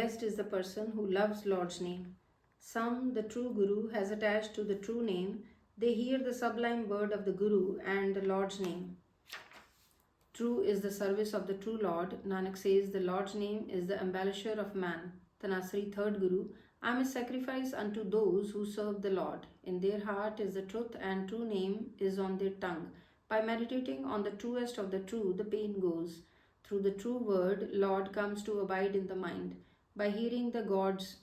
Blessed is the person who loves Lord's name. Some the true Guru has attached to the true name. They hear the sublime word of the Guru and the Lord's name. True is the service of the true Lord. Nanak says, the Lord's name is the embellisher of man. Tanasri, third Guru, I am a sacrifice unto those who serve the Lord. In their heart is the truth, and true name is on their tongue. By meditating on the truest of the true, the pain goes. Through the true word, Lord comes to abide in the mind. By hearing the God's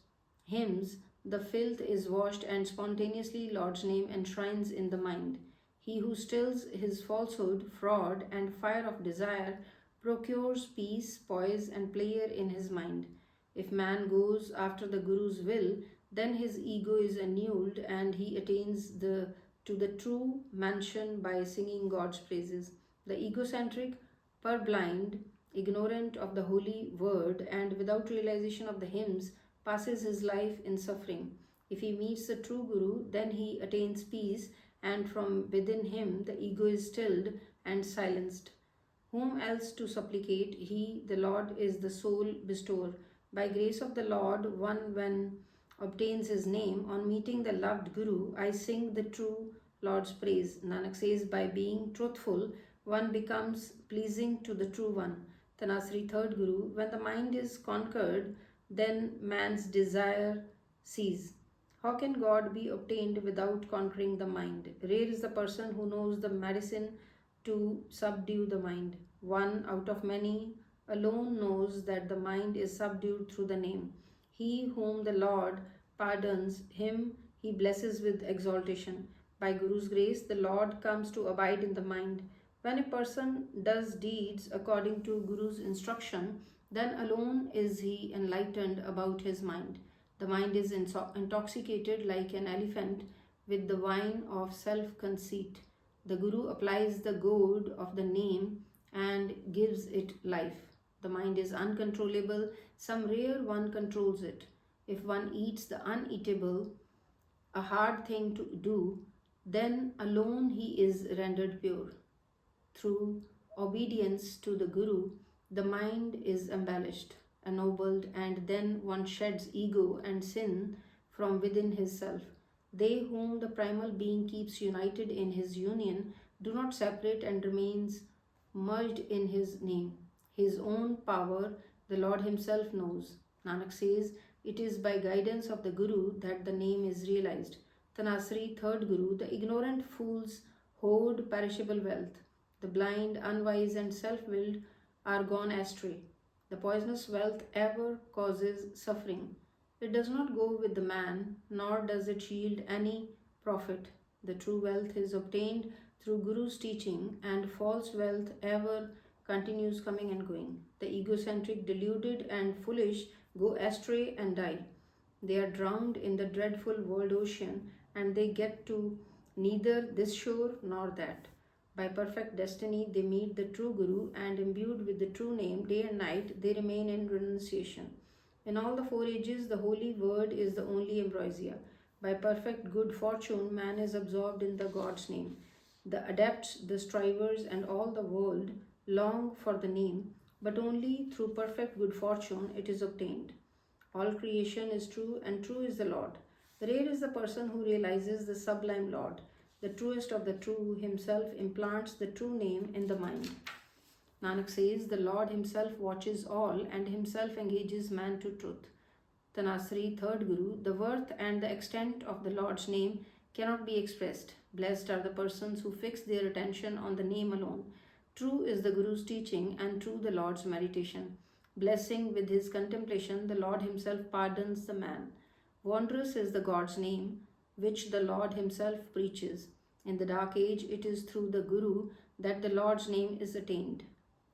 hymns, the filth is washed, and spontaneously Lord's name enshrines in the mind. He who stills his falsehood, fraud, and fire of desire procures peace, poise, and pleasure in his mind. If man goes after the Guru's will, then his ego is annulled and he attains to the true mansion by singing God's praises. The egocentric, purblind, ignorant of the holy word, and without realization of the hymns, passes his life in suffering. If he meets the true Guru, then he attains peace, and from within him the ego is stilled and silenced. Whom else to supplicate? He, the Lord, is the sole bestower. By grace of the Lord, one when obtains his name, on meeting the loved Guru, I sing the true Lord's praise. Nanak says, by being truthful, one becomes pleasing to the true one. Tanasri, third Guru, when the mind is conquered, then man's desire ceases. How can God be obtained without conquering the mind? Rare is the person who knows the medicine to subdue the mind. One out of many alone knows that the mind is subdued through the name. He whom the Lord pardons, him he blesses with exaltation. By Guru's grace, the Lord comes to abide in the mind. When a person does deeds according to Guru's instruction, then alone is he enlightened about his mind. The mind is intoxicated like an elephant with the wine of self-conceit. The Guru applies the goad of the name and gives it life. The mind is uncontrollable. Some rare one controls it. If one eats the uneatable, a hard thing to do, then alone he is rendered pure. Through obedience to the Guru, the mind is embellished, ennobled, and then one sheds ego and sin from within his self. They whom the primal being keeps united in his union do not separate and remains merged in his name. His own power the Lord himself knows. Nanak says, it is by guidance of the Guru that the name is realized. Tanasri, third Guru, the ignorant fools hoard perishable wealth. The blind, unwise, and self-willed are gone astray. The poisonous wealth ever causes suffering. It does not go with the man, nor does it yield any profit. The true wealth is obtained through Guru's teaching, and false wealth ever continues coming and going. The egocentric, deluded, and foolish go astray and die. They are drowned in the dreadful world ocean, and they get to neither this shore nor that. By perfect destiny, they meet the true Guru, and imbued with the true name, day and night, they remain in renunciation. In all the four ages, the holy word is the only ambrosia. By perfect good fortune, man is absorbed in the God's name. The adepts, the strivers, and all the world long for the name, but only through perfect good fortune it is obtained. All creation is true, and true is the Lord. Rare is the person who realizes the sublime Lord. The truest of the true himself implants the true name in the mind. Nanak says, the Lord himself watches all and himself engages man to truth. Tanasri, third Guru, the worth and the extent of the Lord's name cannot be expressed. Blessed are the persons who fix their attention on the name alone. True is the Guru's teaching, and true the Lord's meditation. Blessing with his contemplation, the Lord himself pardons the man. Wondrous is the God's name, which the Lord himself preaches. In the dark age, it is through the Guru that the Lord's name is attained.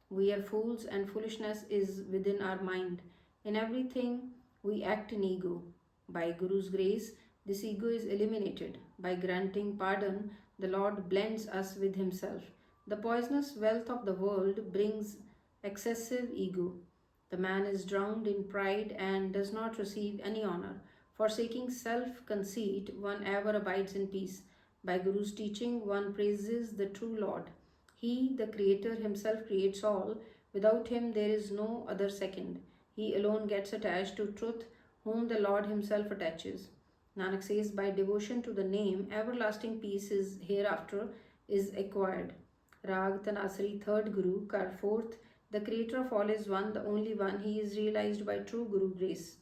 We are fools, and foolishness is within our mind. In everything, we act in ego. By Guru's grace, this ego is eliminated. By granting pardon, the Lord blends us with himself. The poisonous wealth of the world brings excessive ego. The man is drowned in pride and does not receive any honor. Forsaking self-conceit, one ever abides in peace. By Guru's teaching, one praises the true Lord. He, the Creator, himself creates all. Without him, there is no other second. He alone gets attached to truth, whom the Lord Himself attaches. Nanak says, by devotion to the name, everlasting peace is hereafter is acquired. Rag Tanasri, third Guru, Kar, fourth. The Creator of all is one, the only one. He is realized by true Guru grace.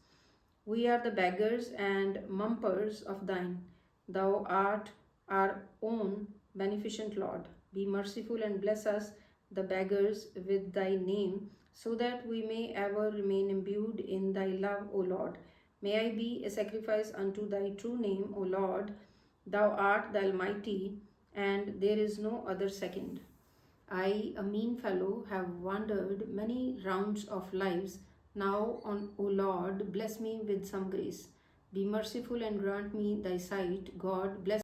We are the beggars and mumpers of thine. Thou art our own beneficent Lord. Be merciful and bless us, the beggars, with thy name, so that we may ever remain imbued in thy love, O Lord. May I be a sacrifice unto thy true name, O Lord. Thou art the Almighty, and there is no other second. I, a mean fellow, have wandered many rounds of lives. Now, O Lord, bless me with some grace. Be merciful and grant me thy sight. God, bless